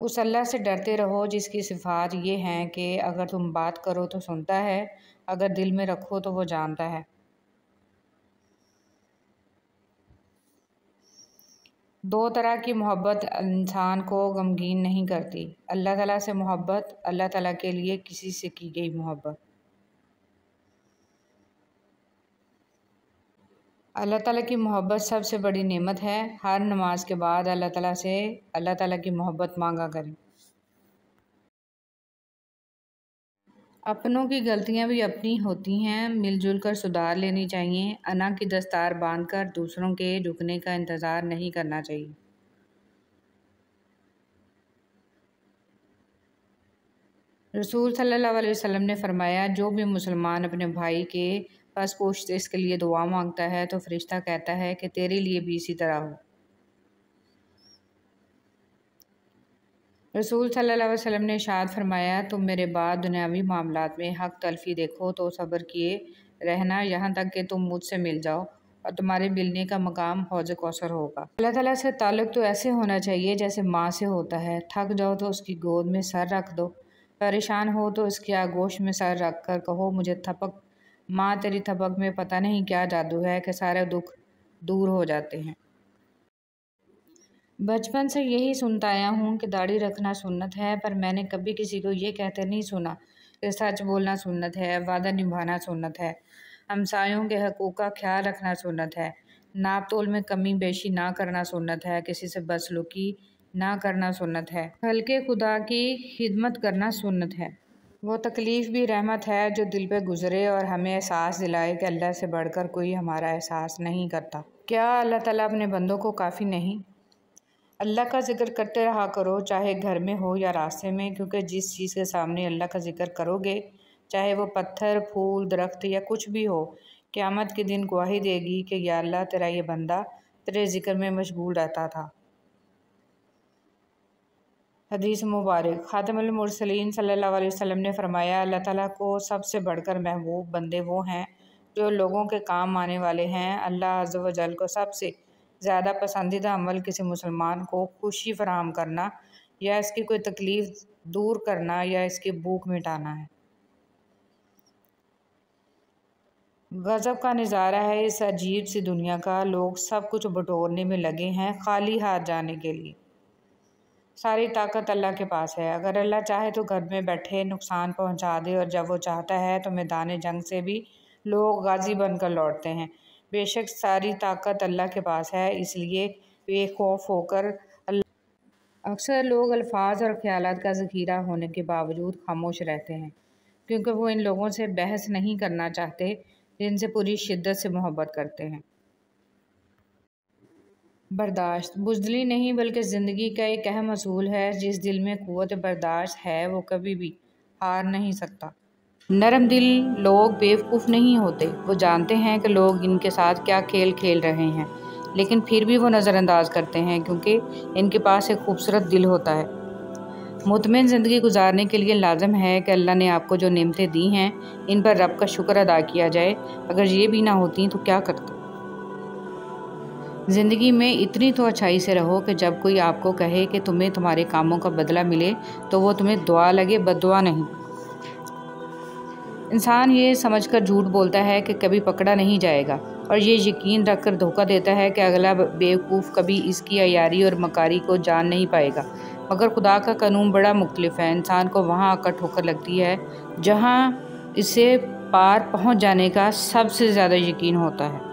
उस अल्लाह से डरते रहो जिसकी सिफ़ात ये हैं कि अगर तुम बात करो तो सुनता है, अगर दिल में रखो तो वो जानता है। दो तरह की मोहब्बत इंसान को गमगीन नहीं करती। अल्लाह ताला से मोहब्बत, अल्लाह ताला के लिए किसी से की गई मोहब्बत। अल्लाह ताला की मोहब्बत सबसे बड़ी नेमत है। हर नमाज के बाद अल्लाह ताला की मोहब्बत मांगा करें। अपनों की गलतियां भी अपनी होती हैं, मिलजुल कर सुधार लेनी चाहिए। अना की दस्तार बांधकर दूसरों के झुकने का इंतज़ार नहीं करना चाहिए। रसूल सल्लल्लाहु अलैहि वसल्लम ने फरमाया, जो भी मुसलमान अपने भाई के पास पोश्त इसके लिए दुआ मांगता है तो फरिश्ता कहता है कि तेरे लिए भी इसी तरह हो। रसूल सल्लल्लाहु अलैहि वसल्लम ने इरशाद फरमाया, तुम मेरे बाद दुनियावी मामलात में हक तलफी देखो तो सब्र किए रहना यहाँ तक कि तुम मुझसे मिल जाओ और तुम्हारे मिलने का मकाम हौज़ कौसर होगा। अल्लाह ताला से ताल्लुक़ तो ऐसे होना चाहिए जैसे माँ से होता है। थक जाओ तो उसकी गोद में सर रख दो, परेशान हो तो उसकी आगोश में सर रख कर कहो, मुझे थपक माँ तेरी थपक में पता नहीं क्या जादू है कि सारे दुख दूर हो जाते हैं। बचपन से यही सुनता आया हूँ कि दाढ़ी रखना सुन्नत है, पर मैंने कभी किसी को ये कहते नहीं सुना कि सच बोलना सुन्नत है, वादा निभाना सुन्नत है, हमसायों के हकूक़ का ख्याल रखना सुन्नत है, नाप तोल में कमी बेशी ना करना सुन्नत है, किसी से बदसलूकी ना करना सुन्नत है, हल्के खुदा की खिदमत करना सुन्नत है। वो तकलीफ़ भी रहमत है जो दिल पे गुज़रे और हमें एहसास दिलाए कि अल्लाह से बढ़कर कोई हमारा एहसास नहीं करता। क्या अल्लाह ताला अपने बंदों को काफ़ी नहीं? अल्लाह का ज़िक्र करते रहा करो, चाहे घर में हो या रास्ते में, क्योंकि जिस चीज़ के सामने अल्लाह का ज़िक्र करोगे, चाहे वो पत्थर, फूल, दरख्त या कुछ भी हो, क़यामत के दिन गवाही देगी कि या अल्लाह तेरा ये बंदा तेरे ज़िक्र में मशगूल रहता था। हदीस मुबारक ख़ातमुल मुरसलीन सल्लल्लाहु अलैहि वसल्लम ने फ़रमाया, अल्लाह ताला को सबसे बढ़कर महबूब बंदे वो हैं जो लोगों के काम आने वाले हैं। अल्लाह अज़्ज़ व जल को सबसे ज़्यादा पसंदीदा अमल किसी मुसलमान को खुशी फराहम करना या इसकी कोई तकलीफ़ दूर करना या इसकी भूख मिटाना है। गज़ब का नज़ारा है इस अजीब सी दुनिया का। लोग सब कुछ बटोरने में लगे हैं, खाली हाथ जाने के लिए। सारी ताकत अल्लाह के पास है। अगर अल्लाह चाहे तो घर में बैठे नुकसान पहुंचा दे, और जब वो चाहता है तो मैदान जंग से भी लोग गाजी बनकर लौटते हैं। बेशक सारी ताकत अल्लाह के पास है, इसलिए बेखौफ होकर अक्सर लोग अल्फाज और ख्यालात का ज़ख़ीरा होने के बावजूद खामोश रहते हैं, क्योंकि वो इन लोगों से बहस नहीं करना चाहते जिनसे पूरी शिद्दत से मोहब्बत करते हैं। बर्दाश्त बुज़दिली नहीं बल्कि ज़िंदगी का एक अहम असूल है। जिस दिल में क़ुव्वत बर्दाश्त है वो कभी भी हार नहीं सकता। नरम दिल लोग बेवकूफ़ नहीं होते, वो जानते हैं कि लोग इनके साथ क्या खेल खेल रहे हैं, लेकिन फिर भी वो नज़रअंदाज करते हैं क्योंकि इनके पास एक खूबसूरत दिल होता है। मुतमईन ज़िंदगी गुजारने के लिए लाजम है कि अल्लाह ने आपको जो नेमतें दी हैं इन पर रब का शुक्र अदा किया जाए। अगर ये भी ना होती तो क्या करते। ज़िंदगी में इतनी तो अच्छाई से रहो कि जब कोई आपको कहे कि तुम्हें तुम्हारे कामों का बदला मिले तो वो तुम्हें दुआ लगे, बद्दुआ नहीं। इंसान ये समझकर झूठ बोलता है कि कभी पकड़ा नहीं जाएगा, और ये यकीन रखकर धोखा देता है कि अगला बेवकूफ़ कभी इसकी अयारी और मकारी को जान नहीं पाएगा। मगर खुदा का कानून बड़ा मुख्तलिफ है। इंसान को वहाँ आकर ठोकर लगती है जहाँ इसे पार पहुँच जाने का सबसे ज़्यादा यकीन होता है।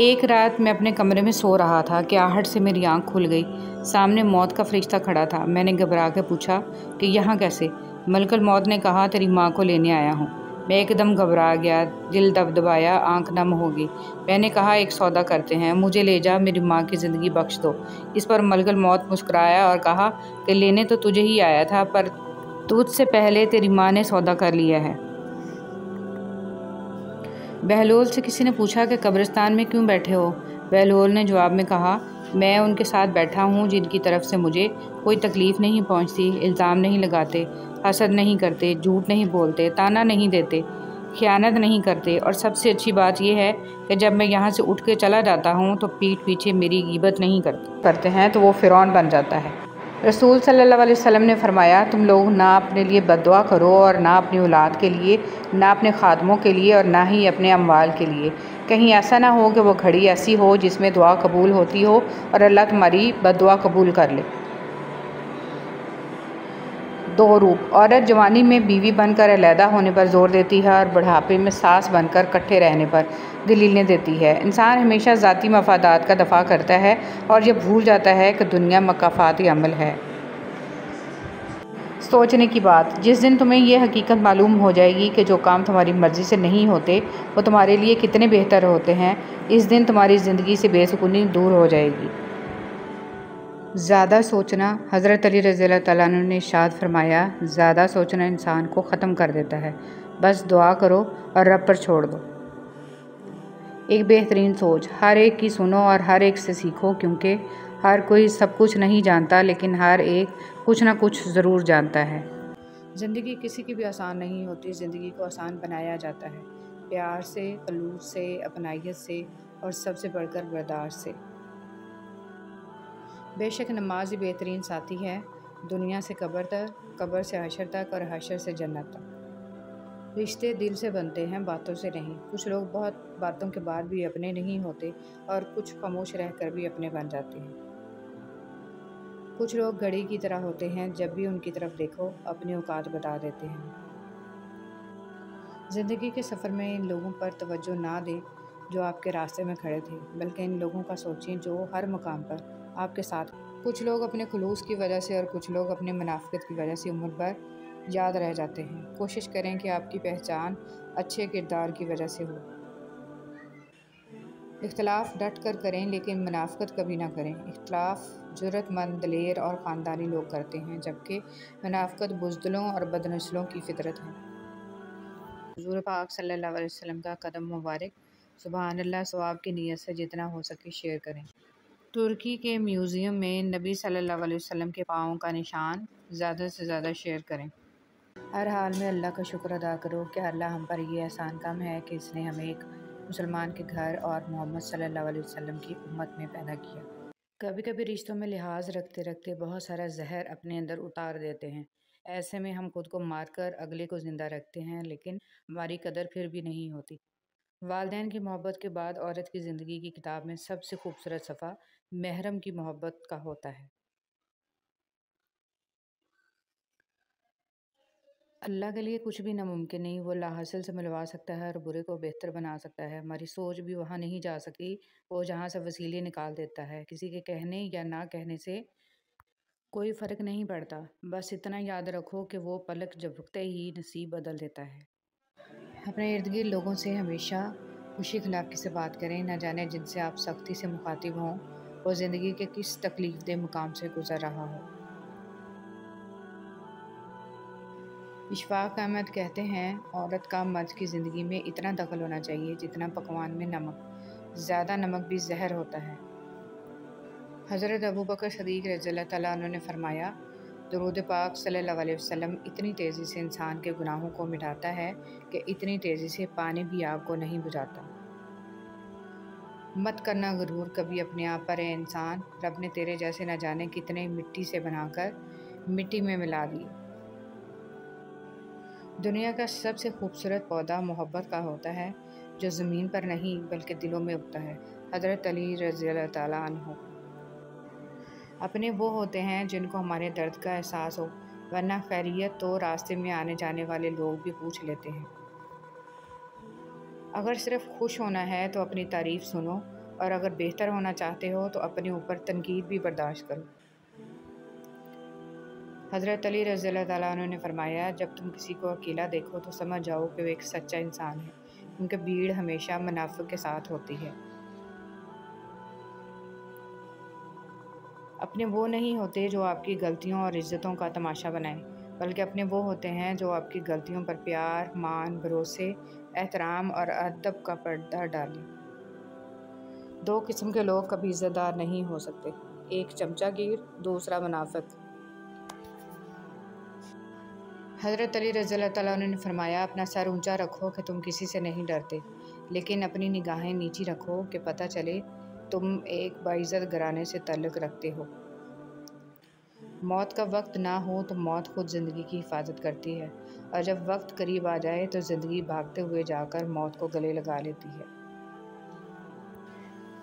एक रात मैं अपने कमरे में सो रहा था कि आहट से मेरी आंख खुल गई। सामने मौत का फरिश्ता खड़ा था। मैंने घबरा के पूछा कि यहाँ कैसे? मलकुल मौत ने कहा, तेरी माँ को लेने आया हूँ। मैं एकदम घबरा गया, दिल दबदबाया, आंख नम हो गई। मैंने कहा, एक सौदा करते हैं, मुझे ले जा, मेरी माँ की ज़िंदगी बख्श दो। इस पर मलकुल मौत मुस्कुराया और कहा कि लेने तो तुझे ही आया था, पर तुझसे पहले तेरी माँ ने सौदा कर लिया है। बहलोल से किसी ने पूछा कि कब्रिस्तान में क्यों बैठे हो? बहलोल ने जवाब में कहा, मैं उनके साथ बैठा हूँ जिनकी तरफ से मुझे कोई तकलीफ़ नहीं पहुँचती, इल्ज़ाम नहीं लगाते, हसद नहीं करते, झूठ नहीं बोलते, ताना नहीं देते। ख़यानत नहीं करते, और सबसे अच्छी बात यह है कि जब मैं यहाँ से उठ के चला जाता हूँ तो पीठ पीछे मेरी ग़ीबत नहीं करते हैं तो वो फ़िरौन बन जाता है। रसूल सल्लल्लाहु अलैहि वसल्लम ने फरमाया, तुम लोग ना अपने लिए बद्दुआ करो और ना अपनी औलाद के लिए, ना अपने खादमों के लिए और ना ही अपने अमवाल के लिए। कहीं ऐसा ना हो कि वो घड़ी ऐसी हो जिसमें दुआ कबूल होती हो और अल्लाह तुम्हारी बद्दुआ कबूल कर ले। दो रूप, औरत जवानी में बीवी बनकर अलहदा होने पर ज़ोर देती है और बुढ़ापे में सास बनकर इकट्ठे रहने पर दलीलें देती है। इंसान हमेशा ज़ाती मफादात का दफ़ा करता है और ये भूल जाता है कि दुनिया मकाफ़ाती अमल है। सोचने की बात, जिस दिन तुम्हें यह हकीकत मालूम हो जाएगी कि जो काम तुम्हारी मर्ज़ी से नहीं होते वो तुम्हारे लिए कितने बेहतर होते हैं, इस दिन तुम्हारी ज़िंदगी से बेसुकूनी दूर हो जाएगी। ज़्यादा सोचना, हज़रत अली रज़ियल्लाहु तआला अन्हु ने इरशाद फरमाया, ज़्यादा सोचना इंसान को ख़त्म कर देता है। बस दुआ करो और रब पर छोड़ दो। एक बेहतरीन सोच, हर एक की सुनो और हर एक से सीखो, क्योंकि हर कोई सब कुछ नहीं जानता, लेकिन हर एक कुछ ना कुछ ज़रूर जानता है। ज़िंदगी किसी की भी आसान नहीं होती, ज़िंदगी को आसान बनाया जाता है प्यार से, खलूस से, अपनाइयत से और सबसे बढ़कर बर्दाश्त से। बेशक नमाज ही बेहतरीन साथी है, दुनिया से कब्र तक, कब्र से हशर तक और हशर से जन्नत तक। रिश्ते दिल से बनते हैं, बातों से नहीं। कुछ लोग बहुत बातों के बाद भी अपने नहीं होते और कुछ खामोश रहकर भी अपने बन जाते हैं। कुछ लोग घड़ी की तरह होते हैं, जब भी उनकी तरफ देखो अपनी औकात बता देते हैं। ज़िंदगी के सफ़र में इन लोगों पर तवज्जो ना दें जो आपके रास्ते में खड़े थे, बल्कि इन लोगों का सोचें जो हर मुकाम पर आपके साथ। कुछ लोग अपने खुलूस की वजह से और कुछ लोग अपने मुनाफ़िक़त की वजह से उम्र भर याद रह जाते हैं। कोशिश करें कि आपकी पहचान अच्छे किरदार की वजह से हो। इख्तलाफ डट कर करें, लेकिन मुनाफ़िक़त कभी ना करें। इख्तलाफ जुर्रतमंद, दिलेर और ख़ानदानी लोग करते हैं, जबकि मुनाफ़िक़त बुज़दिलों और बदनस्लों की फ़ितरत है। हुज़ूर पाक सल्लल्लाहु अलैहि वसल्लम का कदम मुबारक, सुबहानल्लाह। सवाब की नीयत से जितना हो सके शेयर करें। तुर्की के म्यूज़ियम में नबी सल्लल्लाहु अलैहि वसल्लम के पाँव का निशान, ज़्यादा से ज़्यादा शेयर करें। हर हाल में अल्लाह का शुक्र अदा करो कि अल्लाह हम पर ये एहसान कम है कि इसने हमें एक मुसलमान के घर और मोहम्मद सल्लल्लाहु अलैहि वसल्लम की उम्मत में पैदा किया। कभी कभी रिश्तों में लिहाज रखते रखते बहुत सारा जहर अपने अंदर उतार देते हैं। ऐसे में हम खुद को मारकर अगले को ज़िंदा रखते हैं, लेकिन हमारी कदर फिर भी नहीं होती। वालिदैन की मोहब्बत के बाद औरत की ज़िंदगी की किताब में सबसे खूबसूरत सफ़ा महरम की मोहब्बत का होता है। अल्लाह के लिए कुछ भी नामुमकिन नहीं। वो लाहासिल से मिलवा सकता है और बुरे को बेहतर बना सकता है। हमारी सोच भी वहाँ नहीं जा सकी, वो जहाँ से वसीले निकाल देता है। किसी के कहने या ना कहने से कोई फ़र्क नहीं पड़ता। बस इतना याद रखो कि वो पलक झपकते ही नसीब बदल देता है। अपने इर्द गिर्द लोगों से हमेशा खुशी खिलाफ़ी से बात करें। न जाने जिनसे आप सख्ती से मुखातिब हों, वो ज़िंदगी के किस तकलीफ़देह मुकाम से गुज़र रहा हो। इशफ़ाक़ अहमद कहते हैं, औरत का मर्द की ज़िंदगी में इतना दखल होना चाहिए जितना पकवान में नमक। ज़्यादा नमक भी जहर होता है। हज़रत अबू बकर सदीक़ रज़ियल्लाहु तआला अन्हु ने फरमाया, दुरूद पाक सल्लल्लाहु अलैहि वसल्लम इतनी तेज़ी से इंसान के गुनाहों को मिटाता है कि इतनी तेज़ी से पानी भी आग को नहीं बुझाता। मत करना गुरूर कभी अपने आप पर है इंसान, रब ने तेरे जैसे न जाने कितने मिट्टी से बनाकर मिट्टी में मिला दिए। दुनिया का सबसे खूबसूरत पौधा मोहब्बत का होता है, जो ज़मीन पर नहीं बल्कि दिलों में उगता है। हज़रत अली रज़ियल्लाहु तआला अन्हु। अपने वो होते हैं जिनको हमारे दर्द का एहसास हो, वरना खैरियत तो रास्ते में आने जाने वाले लोग भी पूछ लेते हैं। अगर सिर्फ खुश होना है तो अपनी तारीफ़ सुनो, और अगर बेहतर होना चाहते हो तो अपने ऊपर तनकीद भी बर्दाश्त करो। हज़रत अली रज़ियल्लाहु तआला अन्हु ने फरमाया, जब तुम किसी को अकेला देखो तो समझ जाओ कि वो एक सच्चा इंसान है, क्योंकि भीड़ हमेशा मुनाफ़िक़ के साथ होती है। अपने वो नहीं होते जो आपकी गलतियों और इज़्ज़तों का तमाशा बनाएं, बल्कि अपने वो होते हैं जो आपकी गलतियों पर प्यार, मान, भरोसे, एहतराम और अदब का पर्दा डालें। दो किस्म के लोग कभी इज़्ज़तदार नहीं हो सकते, एक चमचागिर, दूसरा मुनाफ़िक़। हज़रत अली रज़ी अल्लाह ताला अन्हु ने फरमाया, अपना सर ऊंचा रखो कि तुम किसी से नहीं डरते, लेकिन अपनी निगाहें नीची रखो कि पता चले तुम एक बाइज़्ज़त घराने से ताल्लुक़ रखते हो। मौत का वक्त ना हो तो मौत खुद ज़िंदगी की हिफाजत करती है, और जब वक्त करीब आ जाए तो ज़िंदगी भागते हुए जाकर मौत को गले लगा लेती है।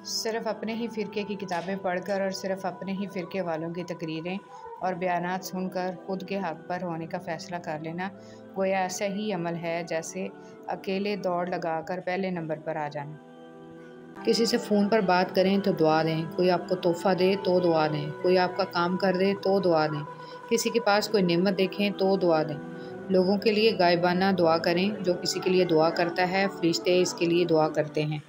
सिर्फ़ अपने ही फ़िरके की किताबें पढ़कर और सिर्फ़ अपने ही फ़िरके वालों की तकरीरें और बयानात सुनकर खुद के हक़ पर होने का फ़ैसला कर लेना गोया ऐसा ही अमल है जैसे अकेले दौड़ लगाकर पहले नंबर पर आ जाना। किसी से फ़ोन पर बात करें तो दुआ दें, कोई आपको तोहफ़ा दे तो दुआ दें, कोई आपका काम कर दे तो दुआ दें, किसी के पास कोई नेमत देखें तो दुआ दें। लोगों के लिए गायबाना दुआ करें, जो किसी के लिए दुआ करता है फ़रिश्ते इसके लिए दुआ करते हैं।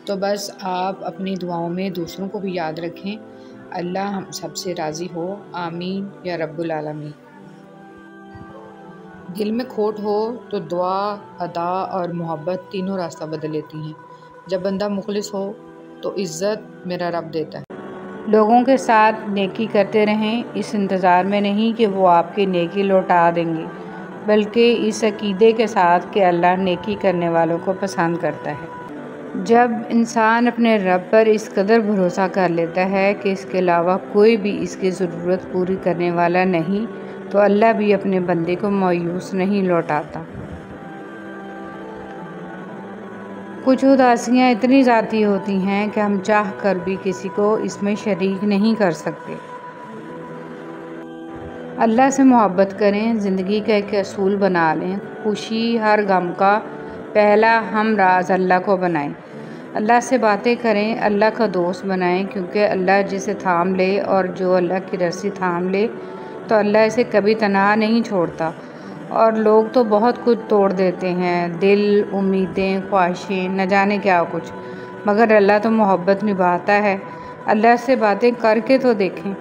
तो बस आप अपनी दुआओं में दूसरों को भी याद रखें। अल्लाह हम सबसे राज़ी हो, आमीन या रब्बुल आलमीन। दिल में खोट हो तो दुआ, अदा और मोहब्बत तीनों रास्ता बदल लेती हैं। जब बंदा मुखलिस हो तो इज़्ज़त मेरा रब देता है। लोगों के साथ नेकी करते रहें, इस इंतज़ार में नहीं कि वो आपकी नेकी लौटा देंगे, बल्कि इस अकीदे के साथ कि अल्लाह नेकी करने वालों को पसंद करता है। जब इंसान अपने रब पर इस कदर भरोसा कर लेता है कि इसके अलावा कोई भी इसकी ज़रूरत पूरी करने वाला नहीं, तो अल्लाह भी अपने बंदे को मायूस नहीं लौटाता। कुछ उदासियाँ इतनी ज़ाती होती हैं कि हम चाह कर भी किसी को इसमें शरीक नहीं कर सकते। अल्लाह से मोहब्बत करें, ज़िंदगी का एक असूल बना लें, खुशी हर गम का पहला हम राज अल्लाह को बनाएं। अल्लाह से बातें करें, अल्लाह का दोस्त बनाएं, क्योंकि अल्लाह जिसे थाम ले और जो अल्लाह की रस्सी थाम ले तो अल्लाह इसे कभी तनहा नहीं छोड़ता। और लोग तो बहुत कुछ तोड़ देते हैं, दिल, उम्मीदें, ख्वाहिशें, न जाने क्या कुछ, मगर अल्लाह तो मोहब्बत निभाता है। अल्लाह से बातें करके तो देखें।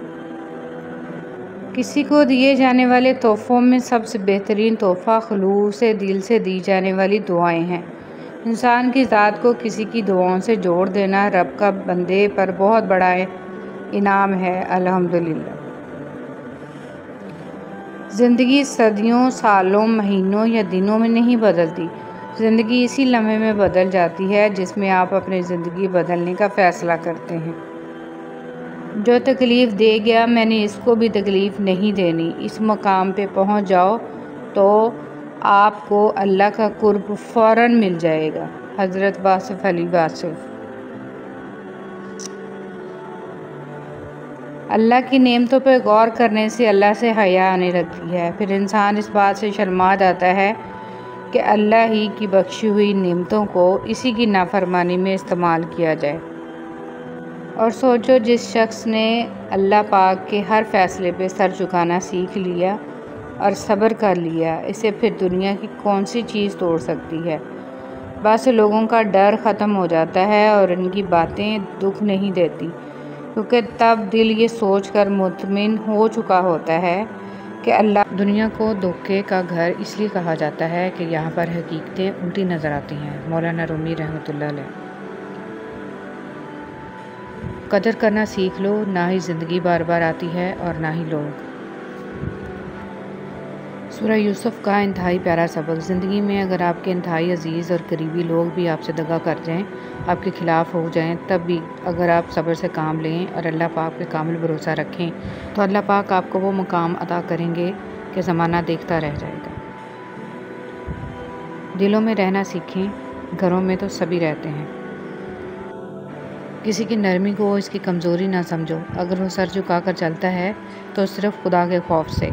किसी को दिए जाने वाले तोहफ़ों में सबसे बेहतरीन तोहफ़ा खुलूस दिल से दी जाने वाली दुआएं हैं। इंसान की ज़ात को किसी की दुआओं से जोड़ देना रब का बंदे पर बहुत बड़ा इनाम है। अल्हम्दुलिल्लाह। ज़िंदगी सदियों, सालों, महीनों या दिनों में नहीं बदलती। ज़िंदगी इसी लम्हे में बदल जाती है जिसमें आप अपनी ज़िंदगी बदलने का फ़ैसला करते हैं। जो तकलीफ़ दे गया, मैंने इसको भी तकलीफ़ नहीं देनी। इस मकाम पे पहुंच जाओ तो आपको अल्लाह का कुर्ब फ़ौरन मिल जाएगा। हज़रत वासिफ़ अली वासिफ़। अल्लाह की नेमतों पर गौर करने से अल्लाह से हया आने लगती है। फिर इंसान इस बात से शर्मा जाता है कि अल्लाह ही की बख्शी हुई नेमतों को इसी की नाफरमानी में इस्तेमाल किया जाए। और सोचो, जिस शख्स ने अल्लाह पाक के हर फ़ैसले पे सर झुकाना सीख लिया और सब्र कर लिया, इसे फिर दुनिया की कौन सी चीज़ तोड़ सकती है। बस लोगों का डर ख़त्म हो जाता है और इनकी बातें दुख नहीं देती, क्योंकि तब दिल ये सोच कर मुतमिन हो चुका होता है कि अल्लाह। दुनिया को धोखे का घर इसलिए कहा जाता है कि यहाँ पर हकीकतें उल्टी नज़र आती हैं। मौलाना रूमी रहमतुल्लाह अलैह। कदर करना सीख लो, ना ही ज़िंदगी बार बार आती है और ना ही लोग। सूरह यूसुफ का इंतहाई प्यारा सबक। ज़िंदगी में अगर आपके इंतहाई अजीज़ और करीबी लोग भी आपसे दगा कर जाएं, आपके ख़िलाफ़ हो जाएं, तब भी अगर आप सब्र से काम लें और अल्लाह पाक पे कामिल भरोसा रखें, तो अल्लाह पाक आपको वो मुकाम अता करेंगे कि ज़माना देखता रह जाएगा। दिलों में रहना सीखें, घरों में तो सभी रहते हैं। किसी की नरमी को इसकी कमज़ोरी ना समझो। अगर वो सर झुका कर चलता है तो सिर्फ़ खुदा के खौफ से।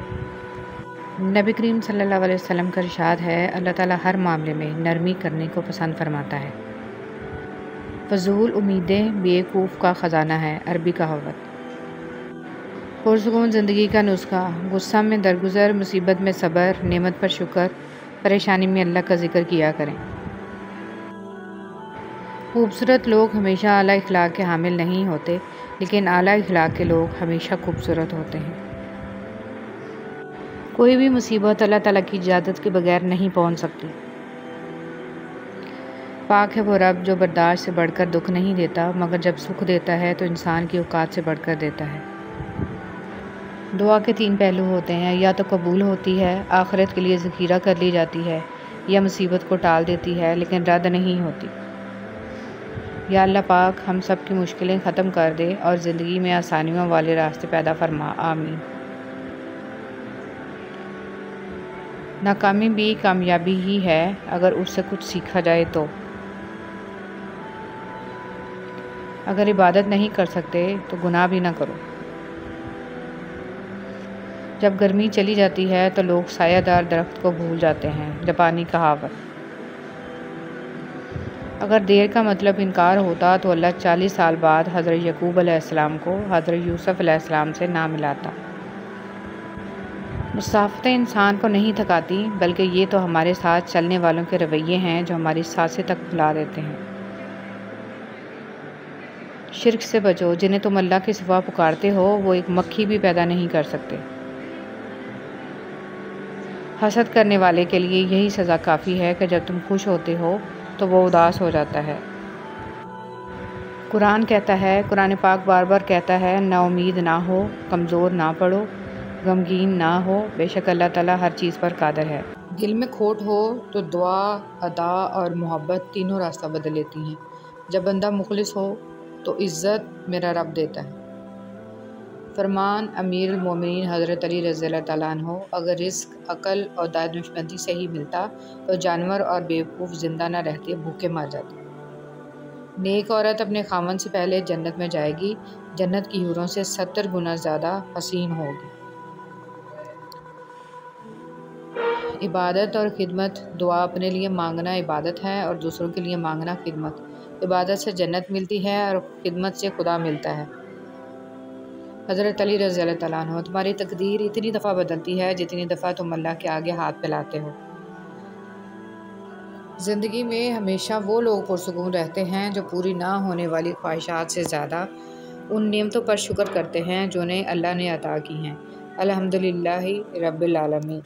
नबी करीम सल्लल्लाहु अलैहि वसल्लम का इरशाद है, अल्लाह ताला हर मामले में नरमी करने को पसंद फरमाता है। फ़ज़ूल उम्मीदें बेवकूफ़ का ख़जाना है। अरबी कहावत। पुरसुकून ज़िंदगी का नुस्खा। गुस्सा में दरगुजर, मुसीबत में सब्र, नेमत पर शुक्र, परेशानी में अल्लाह का ज़िक्र किया करें। खूबसूरत लोग हमेशा आला इखलाक के हामिल नहीं होते, लेकिन आला इखलाक के लोग हमेशा खूबसूरत होते हैं। कोई भी मुसीबत अल्लाह ताला की इजाज़त के बगैर नहीं पहुंच सकती। पाक है वो रब जो बर्दाश्त से बढ़कर दुख नहीं देता, मगर जब सुख देता है तो इंसान की औकात से बढ़कर देता है। दुआ के 3 पहलू होते हैं, या तो कबूल होती है, आखिरत के लिए ज़ख़ीरा कर ली जाती है, या मुसीबत को टाल देती है लेकिन रद्द नहीं होती। या अल्लाह पाक हम सब की मुश्किलें ख़त्म कर दे और ज़िंदगी में आसानियों वाले रास्ते पैदा फरमा, आमीन। नाकामी भी कामयाबी ही है अगर उससे कुछ सीखा जाए तो। अगर इबादत नहीं कर सकते तो गुनाह भी ना करो। जब गर्मी चली जाती है तो लोग सायादार दरख्त को भूल जाते हैं, जापानी कहावत। अगर देर का मतलब इनकार होता तो अल्लाह 40 साल बाद हज़रत यकूब अलैहिस्सलाम को हज़रत यूसुफ अलैहिस्सलाम से ना मिलाता। मुसाफ़तें इंसान को नहीं थकाती, बल्कि ये तो हमारे साथ चलने वालों के रवैये हैं जो हमारी सांसें तक भुला देते हैं। शिर्क से बचो, जिन्हें तुम अल्लाह के सिवा पुकारते हो वो एक मक्खी भी पैदा नहीं कर सकते। हसद करने वाले के लिए यही सज़ा काफ़ी है कि जब तुम खुश होते हो तो वो उदास हो जाता है। कुरान कहता है, कुरान पाक बार बार कहता है, ना उम्मीद ना हो, कमज़ोर ना पड़ो, गमगीन ना हो, बेशक अल्लाह ताला हर चीज़ पर कादिर है। दिल में खोट हो तो दुआ, अदा और मोहब्बत तीनों रास्ता बदल लेती हैं। जब बंदा मुखलिस हो तो इज़्ज़त मेरा रब देता है। फरमान अमीरुल मोमिनीन हज़रत अली रज़ियल्लाहु तआला अन्हु, अगर रिज़्क़, अक़ल और दानिशमंदी से ही मिलता तो जानवर और बेवकूफ़ ज़िंदा न रहते, भूखे मर जाते। नेक औरत अपने खामन से पहले जन्नत में जाएगी, जन्नत की हूरों से 70 गुना ज़्यादा हसीन होगी। इबादत और खिदमत। दुआ अपने लिए मांगना इबादत है और दूसरों के लिए मांगना खिदमत। इबादत से जन्नत मिलती है और खिदमत से खुदा मिलता है। हज़रत अली रज़ियल्लाहु तआला अन्हु, तुम्हारी तकदीर इतनी दफ़ा बदलती है जितनी दफ़ा तुम अल्लाह के आगे हाथ फैलाते हो। ज़िंदगी में हमेशा वो लोग पुरसुकून रहते हैं जो पूरी ना होने वाली ख्वाहिशात से ज़्यादा उन नेमतों पर शुक्र करते हैं जो उन्हें अल्लाह ने अता की हैं। अल्हम्दुलिल्लाहि रब्बिल आलमीन।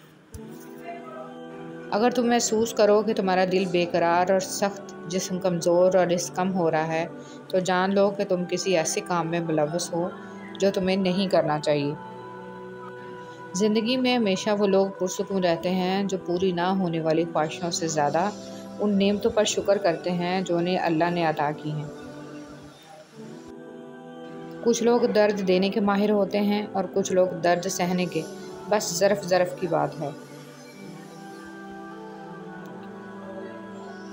अगर तुम महसूस करो कि तुम्हारा दिल बेकरार और सख्त, जिस्म कमज़ोर और रिस्क कम हो रहा है तो जान लो कि तुम किसी ऐसे काम में मुलव्वस हो जो तुम्हें नहीं करना चाहिए। ज़िंदगी में हमेशा वो लोग पुरसुकून रहते हैं जो पूरी ना होने वाली ख्वाहिशों से ज़्यादा उन नेमतों पर शुक्र करते हैं जो उन्हें अल्लाह ने अता की हैं। कुछ लोग दर्द देने के माहिर होते हैं और कुछ लोग दर्द सहने के, बस ज़रफ़ की बात है।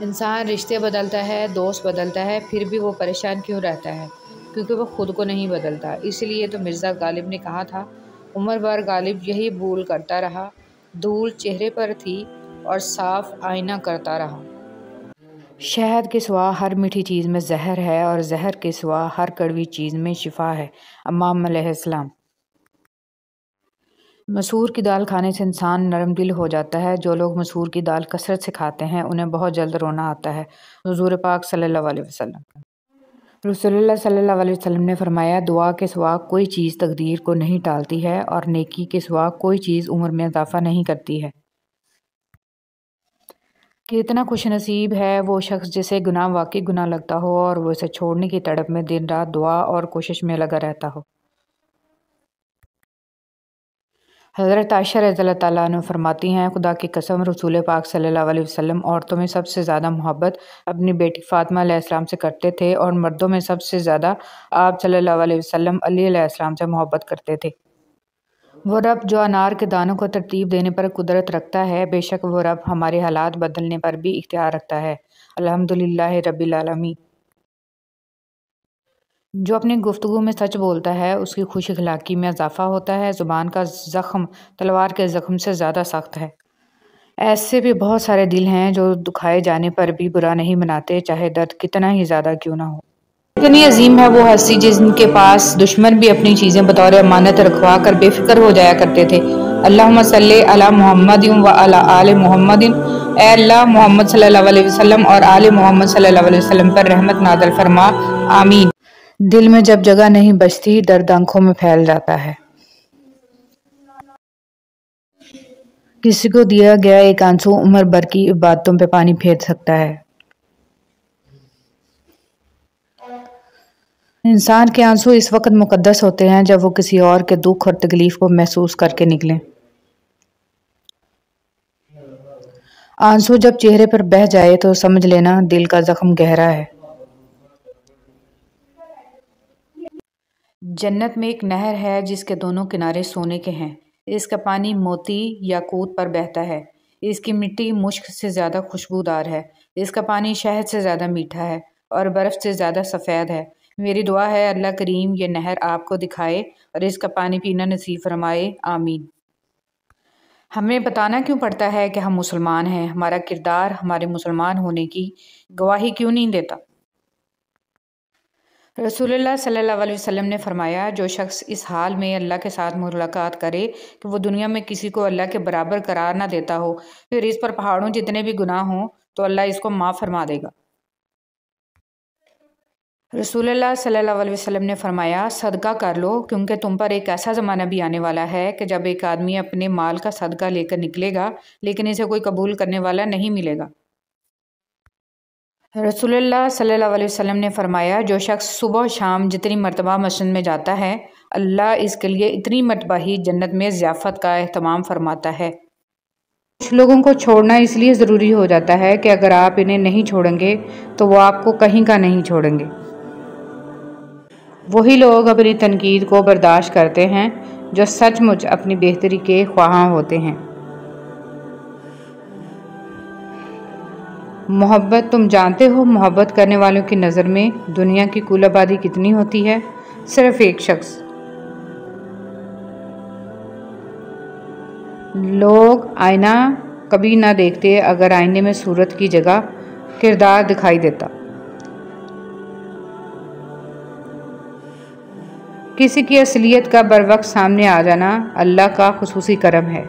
इंसान रिश्ते बदलता है, दोस्त बदलता है, फिर भी वो परेशान क्यों रहता है? क्योंकि वो ख़ुद को नहीं बदलता। इसलिए तो मिर्ज़ा गालिब ने कहा था, उम्र भर गालिब यही भूल करता रहा, धूल चेहरे पर थी और साफ आईना करता रहा। शहद के सिवा हर मीठी चीज़ में जहर है और जहर के सिवा हर कड़वी चीज़ में शिफा है। इमाम अलैहिस्सलाम। मसूर की दाल खाने से इंसान नरम दिल हो जाता है। जो लोग मसूर की दाल कसरत से खाते हैं उन्हें बहुत जल्द रोना आता है। हुज़ूर पाक सल्लल्लाहु अलैहि वसल्लम। रसूलुल्लाह सल्लल्लाहु अलैहि वसल्लम ने फरमाया, दुआ के सिवा कोई चीज़ तकदीर को नहीं टालती है और नेकी के सिवा कोई चीज़ उम्र में इजाफा नहीं करती है। कितना खुशनसीब है वो शख्स जिसे गुनाह वाकई गुनाह लगता हो और वो इसे छोड़ने की तड़प में दिन रात दुआ और कोशिश में लगा रहता हो। हज़रत आयशा रज़ियल्लाहु तआला अन्हा फरमाती हैं, खुदा की कसम रसूल पाक सल्लल्लाहु अलैहि वसल्लम औरतों में सबसे ज़्यादा मोहब्बत अपनी बेटी फ़ातिमा अलैहिस्सलाम से करते थे और मर्दों में सबसे ज़्यादा आप सल्लल्लाहु अलैहि वसल्लम अली अलैहिस्सलाम से मोहब्बत करते थे। वो रब जो अनार के दानों को तरतीब देने पर कुदरत रखता है, बेशक वो रब हमारे हालात बदलने पर भी इख्तियार रखता है। अल्हम्दुलिल्लाहि रब्बिल आलमीन। जो अपनी गुफ्तगू में सच बोलता है उसकी खुश अखलाक़ी में इजाफ़ा होता है। ज़ुबान का ज़ख्म तलवार के ज़ख्म से ज़्यादा सख्त है। ऐसे भी बहुत सारे दिल हैं जो दुखाए जाने पर भी बुरा नहीं मनाते, चाहे दर्द कितना ही ज़्यादा क्यों ना हो। कितनी अजीम है वो हस्ती जिनके पास दुश्मन भी अपनी चीज़ें बतौर अमानत रखवा कर बेफिक्र हो जाया करते थे। अल्लाहुम्मा सल्ली अला मुहम्मदिन व अला आले मुहम्मदिन। ऐ अल्लाह, मोहम्मद सल्लल्लाहु अलैहि वसल्लम और आले मोहम्मद सल्लल्लाहु अलैहि वसल्लम पर रहमत नाज़िल फरमा, आमीन। दिल में जब जगह नहीं बचती, दर्द आंखों में फैल जाता है। किसी को दिया गया एक आंसू उम्र भर की इबादतों पे पानी फेर सकता है। इंसान के आंसू इस वक्त मुकद्दस होते हैं जब वो किसी और के दुख और तकलीफ को महसूस करके निकलें। आंसू जब चेहरे पर बह जाए तो समझ लेना दिल का जख्म गहरा है। जन्नत में एक नहर है जिसके दोनों किनारे सोने के हैं। इसका पानी मोती याकूत पर बहता है। इसकी मिट्टी मुश्क से ज़्यादा खुशबूदार है। इसका पानी शहद से ज़्यादा मीठा है और बर्फ़ से ज़्यादा सफ़ेद है। मेरी दुआ है अल्लाह करीम ये नहर आपको दिखाए और इसका पानी पीना नसीब फरमाए, आमीन। हमें बताना क्यों पड़ता है कि हम मुसलमान हैं? हमारा किरदार हमारे मुसलमान होने की गवाही क्यों नहीं देता? रसूलुल्लाह सल्लल्लाहु अलैहि वसल्लम ने फरमाया, जो शख्स इस हाल में अल्लाह के साथ मुलाकात करे कि वो दुनिया में किसी को अल्लाह के बराबर करार ना देता हो, फिर इस पर पहाड़ों जितने भी गुनाह हों तो अल्लाह इसको माफ़ फरमा देगा। रसूलुल्लाह सल्लल्लाहु अलैहि वसल्लम ने फरमाया, सदका कर लो क्योंकि तुम पर एक ऐसा ज़माना भी आने वाला है कि जब एक आदमी अपने माल का सदका लेकर निकलेगा लेकिन इसे कोई कबूल करने वाला नहीं मिलेगा। रसूलुल्लाह सल्लल्लाहु अलैहि वसल्लम ने फरमाया, जो शख्स सुबह शाम जितनी मरतबा मस्जिद में जाता है अल्लाह इसके लिए इतनी मरतबा ही जन्नत में ज़ियाफ़त का एहतमाम फरमाता है। कुछ लोगों को छोड़ना इसलिए ज़रूरी हो जाता है कि अगर आप इन्हें नहीं छोड़ेंगे तो वो आपको कहीं का नहीं छोड़ेंगे। वही लोग अपनी तनकीद को बर्दाश्त करते हैं जो सचमुच अपनी बेहतरी के ख्वाहां होते हैं। मोहब्बत, तुम जानते हो मोहब्बत करने वालों की नज़र में दुनिया की कुल आबादी कितनी होती है? सिर्फ एक शख्स। लोग आईना कभी ना देखते अगर आईने में सूरत की जगह किरदार दिखाई देता। किसी की असलियत का बर वक्त सामने आ जाना अल्लाह का खुसूसी करम है।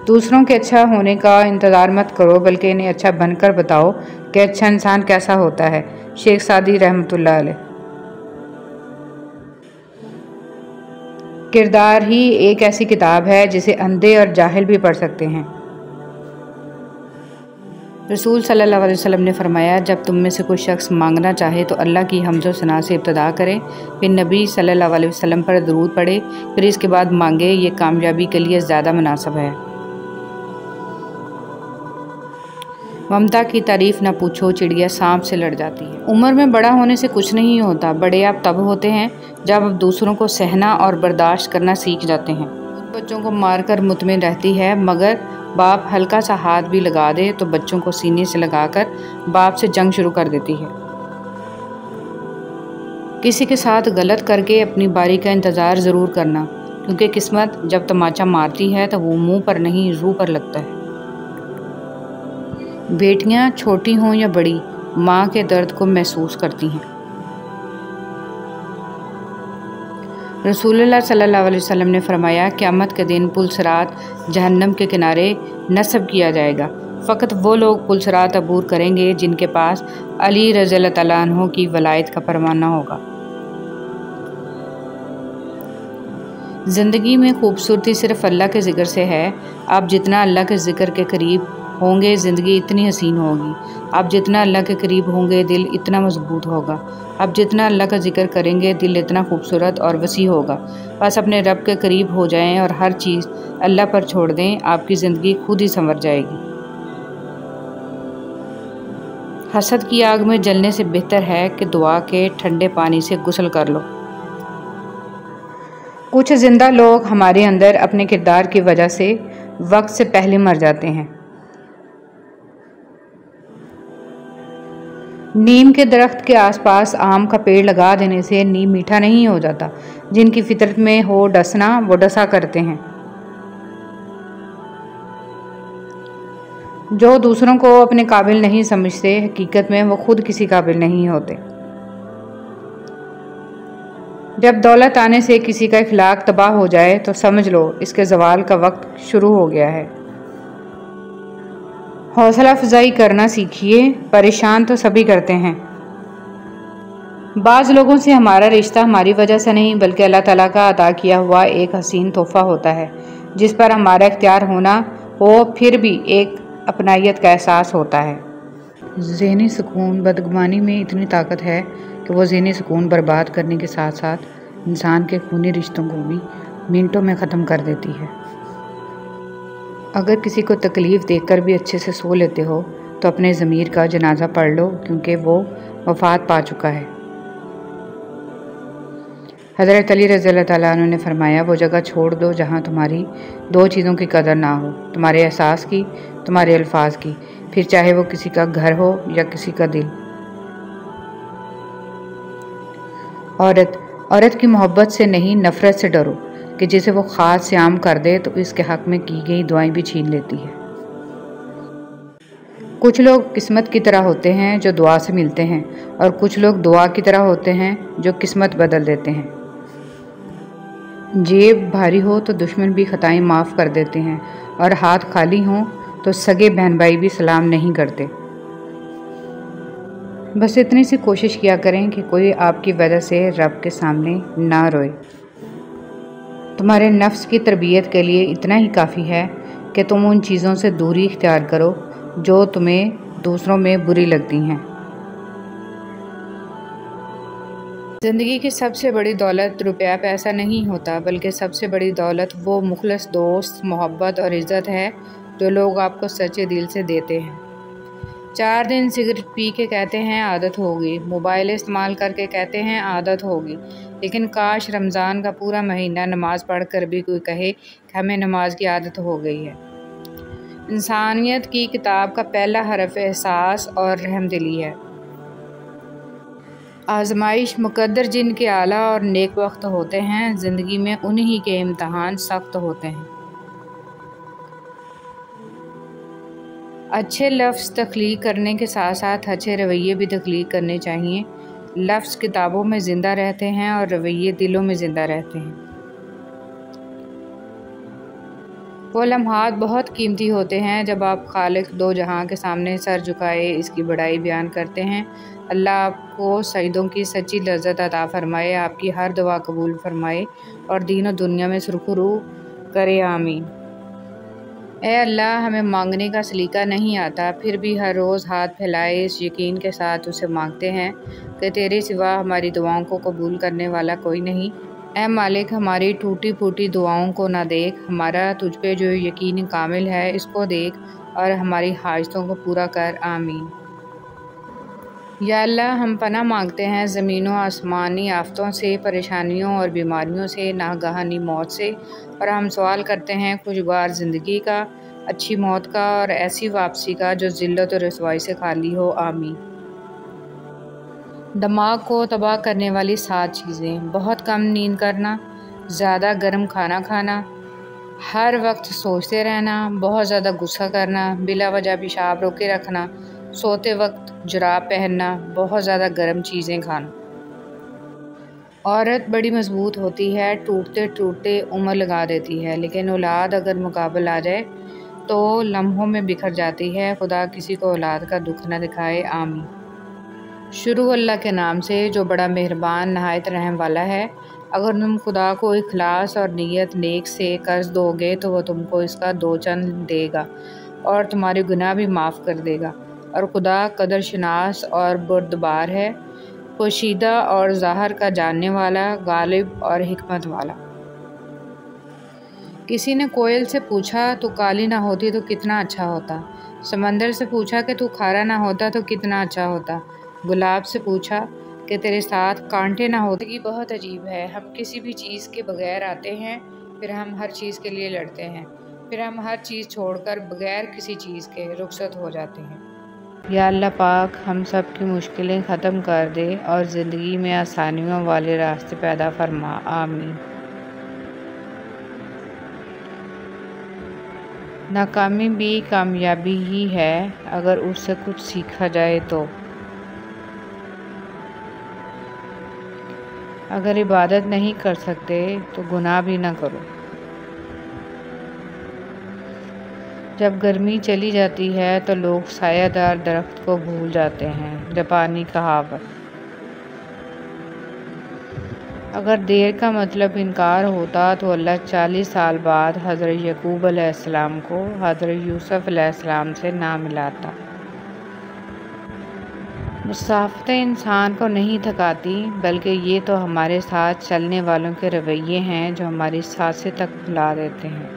दूसरों के अच्छा होने का इंतज़ार मत करो बल्कि इन्हें अच्छा बनकर बताओ कि अच्छा इंसान कैसा होता है। शेख सादी रहमतुल्लाह अलैह। किरदार ही एक ऐसी किताब है जिसे अंधे और जाहिल भी पढ़ सकते हैं। रसूल सल्लल्लाहु अलैहि वसल्लम ने फरमाया, जब तुम में से कोई शख्स मांगना चाहे तो अल्लाह की हम्द व सना से इब्तिदा करे, फिर नबी सल्लल्लाहु अलैहि वसल्लम पर दरूद पढ़े, फिर इसके बाद मांगे। ये कामयाबी के लिए ज़्यादा मुनासिब है। ममता की तारीफ़ ना पूछो, चिड़िया सांप से लड़ जाती है। उम्र में बड़ा होने से कुछ नहीं होता। बड़े आप तब होते हैं जब आप दूसरों को सहना और बर्दाश्त करना सीख जाते हैं। बच्चों को मारकर मुतमिन रहती है, मगर बाप हल्का सा हाथ भी लगा दे तो बच्चों को सीने से लगाकर बाप से जंग शुरू कर देती है। किसी के साथ गलत करके अपनी बारी का इंतज़ार ज़रूर करना, क्योंकि किस्मत जब तमाचा मारती है तो वो मुंह पर नहीं रूह पर लगता है। बेटियां छोटी हों या बड़ी, माँ के दर्द को महसूस करती हैं। रसूलुल्लाह सल्लल्लाहु अलैहि वसल्लम ने फरमाया, क़यामत के दिन पुल सिरात जहन्नम के किनारे नस्ब किया जाएगा। फ़कत वो लोग पुल सिरात अबूर करेंगे जिनके पास अली रज़ियल्लाहु तआला अन्हु की वलायत का परवाना होगा। ज़िंदगी में खूबसूरती सिर्फ़ अल्लाह के ज़िक्र से है। आप जितना अल्लाह के ज़िक्र के करीब होंगे ज़िंदगी इतनी हसीन होगी। आप जितना अल्लाह के करीब होंगे दिल इतना मजबूत होगा। आप जितना अल्लाह का जिक्र करेंगे दिल इतना खूबसूरत और वसी होगा। बस अपने रब के करीब हो जाएं और हर चीज़ अल्लाह पर छोड़ दें, आपकी ज़िंदगी खुद ही संवर जाएगी। हसद की आग में जलने से बेहतर है कि दुआ के ठंडे पानी से गुस्ल कर लो। कुछ ज़िंदा लोग हमारे अंदर अपने किरदार की वजह से वक्त से पहले मर जाते हैं। नीम के दरख्त के आसपास आम का पेड़ लगा देने से नीम मीठा नहीं हो जाता। जिनकी फितरत में हो डसना वो डसा करते हैं। जो दूसरों को अपने काबिल नहीं समझते हकीकत में वो खुद किसी काबिल नहीं होते। जब दौलत आने से किसी का इखलाक तबाह हो जाए तो समझ लो इसके ज़वाल का वक्त शुरू हो गया है। हौसला अफजाई करना सीखिए। परेशान तो सभी करते हैं। बाज़ लोगों से हमारा रिश्ता हमारी वजह से नहीं बल्कि अल्लाह ताला का अता किया हुआ एक हसीन तोहफ़ा होता है जिस पर हमारा इख्तियार होना हो फिर भी एक अपनायत का एहसास होता है। ज़हनी सुकून, बदगुमानी में इतनी ताकत है कि वो ज़हनी सुकून बर्बाद करने के साथ साथ इंसान के खूनी रिश्तों को भी मिनटों में ख़त्म कर देती है। अगर किसी को तकलीफ़ देकर भी अच्छे से सो लेते हो तो अपने ज़मीर का जनाजा पढ़ लो, क्योंकि वो वफ़ात पा चुका है। हज़रत अली रज़ियल्लाहु ताला अन्हु ने फरमाया, वो जगह छोड़ दो जहाँ तुम्हारी दो चीज़ों की कदर ना हो, तुम्हारे एहसास की, तुम्हारे अल्फाज की, फिर चाहे वो किसी का घर हो या किसी का दिल। औरत की मोहब्बत से नहीं, नफ़रत से डरो कि जिसे वो ख़ास श्याम कर दे तो इसके हक़ में की गई दुआएं भी छीन लेती है। कुछ लोग किस्मत की तरह होते हैं जो दुआ से मिलते हैं, और कुछ लोग दुआ की तरह होते हैं जो किस्मत बदल देते हैं। जेब भारी हो तो दुश्मन भी खताएं माफ़ कर देते हैं, और हाथ खाली हों तो सगे बहन भाई भी सलाम नहीं करते। बस इतनी सी कोशिश किया करें कि कोई आपकी वजह से रब के सामने ना रोए। तुम्हारे नफ्स की तरबियत के लिए इतना ही काफ़ी है कि तुम उन चीज़ों से दूरी इख्तियार करो जो तुम्हें दूसरों में बुरी लगती हैं। ज़िंदगी की सबसे बड़ी दौलत रुपया पैसा नहीं होता, बल्कि सबसे बड़ी दौलत वो मुखलिस दोस्त, मोहब्बत और इज़्ज़त है जो लोग आपको सच्चे दिल से देते हैं। 4 दिन सिगरेट पी के कहते हैं आदत होगी, मोबाइल इस्तेमाल करके कहते हैं आदत होगी, लेकिन काश रमज़ान का पूरा महीना नमाज़ पढ़ कर भी कोई कहे कि हमें नमाज की आदत हो गई है। इंसानियत की किताब का पहला हरफ एहसास और रहमदिली है। आजमाइश मुकद्दर जिनके आला और नेक वक्त होते हैं, ज़िंदगी में उन्हीं के इम्तहान सख्त होते हैं। अच्छे लफ्ज़ तख्लीक करने के साथ साथ अच्छे रवैये भी तख्लीक करने चाहिए। लफ्ज़ किताबों में ज़िंदा रहते हैं और रवैये दिलों में ज़िंदा रहते हैं। वो लम्हात बहुत कीमती होते हैं जब आप खालिक दो जहां के सामने सर झुकाए इसकी बड़ाई बयान करते हैं। अल्लाह आपको सईदों की सच्ची लज़्ज़त अता फ़रमाए, आपकी हर दुआ कबूल फ़रमाए और दीन और दुनिया में सुरखरू करे, आमीन। ए अल्लाह, हमें मांगने का सलीका नहीं आता, फिर भी हर रोज़ हाथ फैलाए इस यकीन के साथ उसे मांगते हैं कि तेरे सिवा हमारी दुआओं को कबूल करने वाला कोई नहीं। ए मालिक, हमारी टूटी फूटी दुआओं को ना देख, हमारा तुझ पे जो यकीन कामिल है इसको देख और हमारी हाजतों को पूरा कर, आमीन। या अल्लाह, हम पनाह मांगते हैं ज़मीनों आसमानी आफ़तों से, परेशानियों और बीमारियों से, नागहानी मौत से, और हम सवाल करते हैं खुशगवार ज़िंदगी का, अच्छी मौत का और ऐसी वापसी का जो ज़िल्लत और रसवाई से खाली हो, आमीन। दिमाग को तबाह करने वाली 7 चीज़ें: बहुत कम नींद करना, ज़्यादा गर्म खाना खाना, हर वक्त सोचते रहना, बहुत ज़्यादा गुस्सा करना, बिला वजह पेशाब रोके रखना, सोते वक्त जुराब पहनना, बहुत ज़्यादा गर्म चीज़ें खाना। औरत बड़ी मजबूत होती है, टूटते टूटते उम्र लगा देती है, लेकिन औलाद अगर मुकाबल आ जाए तो लम्हों में बिखर जाती है। खुदा किसी को औलाद का दुख न दिखाए, आमीन। शुरू अल्लाह के नाम से जो बड़ा मेहरबान नहायत रहम वाला है। अगर तुम खुदा को इखलास और नीयत नेक से कर्ज दोगे तो वह तुमको इसका 2 चंद देगा और तुम्हारे गुनाह भी माफ़ कर देगा। और खुदा कदरशनास और बुर्दबार है, पोशीदा और ज़ाहिर का जानने वाला, गालिब और हिकमत वाला। किसी ने कोयल से पूछा तू काली ना होती तो कितना अच्छा होता। समंदर से पूछा कि तू खारा ना होता तो कितना अच्छा होता। गुलाब से पूछा कि तेरे साथ कांटे ना होते। कि बहुत अजीब है, हम किसी भी चीज़ के बगैर आते हैं, फिर हम हर चीज़ के लिए लड़ते हैं, फिर हम हर चीज़ छोड़कर बगैर किसी चीज़ के रुखसत हो जाते हैं। या अल्लाह पाक, हम सब की मुश्किलें ख़त्म कर दे और ज़िंदगी में आसानियों वाले रास्ते पैदा फरमा, आमीन। नाकामी भी कामयाबी ही है अगर उससे कुछ सीखा जाए तो। अगर इबादत नहीं कर सकते तो गुनाह भी ना करो। जब गर्मी चली जाती है तो लोग सायादार दरख्त को भूल जाते हैं, जापानी कहावत। अगर देर का मतलब इनकार होता तो अल्लाह 40 साल बाद हज़रत यकूब अलैहिस्सलाम को हज़रत यूसुफ अलैहिस्सलाम से ना मिलाता। मुसाफ़तें इंसान को नहीं थकाती, बल्कि ये तो हमारे साथ चलने वालों के रवैये हैं जो हमारी सांसें तक भुला देते हैं।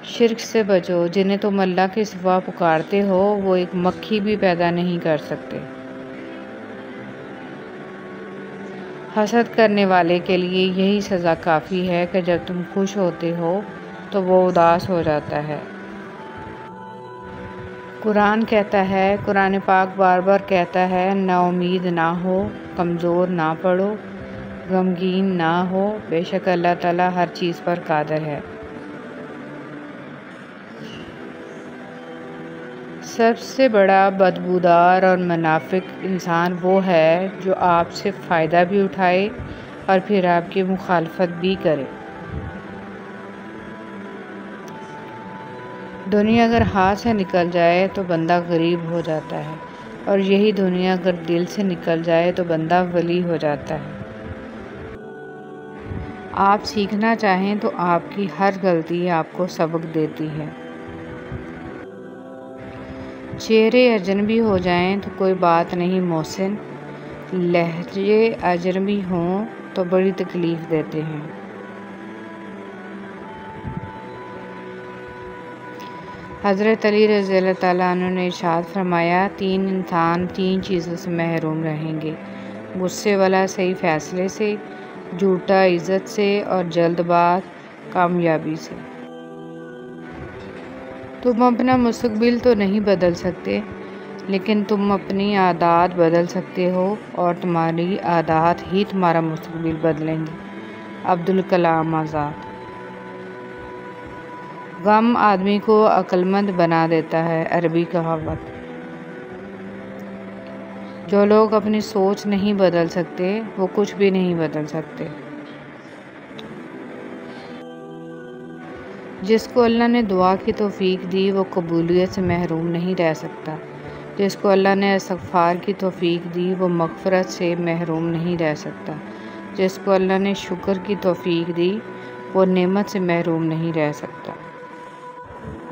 शिर्क से बचो, जिन्हें तुम अल्लाह के सिवा पुकारते हो वो एक मक्खी भी पैदा नहीं कर सकते। हसद करने वाले के लिए यही सज़ा काफ़ी है कि जब तुम खुश होते हो तो वो उदास हो जाता है। कुरान कहता है, कुरान पाक बार बार कहता है, नाउमीद ना हो, कमज़ोर ना पड़ो, गमगीन ना हो, बेशक अल्लाह ताला हर चीज़ पर कादिर है। सबसे बड़ा बदबूदार और मुनाफिक इंसान वो है जो आपसे फ़ायदा भी उठाए और फिर आपकी मुखालफत भी करे। दुनिया अगर हाथ से निकल जाए तो बंदा गरीब हो जाता है, और यही दुनिया अगर दिल से निकल जाए तो बंदा वली हो जाता है। आप सीखना चाहें तो आपकी हर गलती आपको सबक देती है। चेहरे अजनबी हो जाएं तो कोई बात नहीं मोहसिन, लहजे अजनबी हों तो बड़ी तकलीफ़ देते हैं। हज़रत अली रज़ियल्लाहु ताला अन्हु ने इरशाद फरमाया, 3 इंसान 3 चीज़ों से महरूम रहेंगे, गुस्से वाला सही फ़ैसले से, झूठा इज़्ज़त से, और जल्दबाज कामयाबी से। तुम अपना मुस्तकबिल तो नहीं बदल सकते, लेकिन तुम अपनी आदत बदल सकते हो, और तुम्हारी आदत ही तुम्हारा मुस्तकबिल बदलेंगी। अब्दुल कलाम आज़ाद। गम आदमी को अक्लमंद बना देता है, अरबी कहावत। जो लोग अपनी सोच नहीं बदल सकते वो कुछ भी नहीं बदल सकते। जिसको अल्लाह ने दुआ की तौफीक दी वो कबूलियत से महरूम नहीं रह सकता। जिसको अल्लाह ने इस्तग़फ़ार की तौफीक दी वो मग़फ़िरत से महरूम नहीं रह सकता। जिसको अल्लाह ने शुक्र की तौफीक दी वो नेमत से महरूम नहीं रह सकता।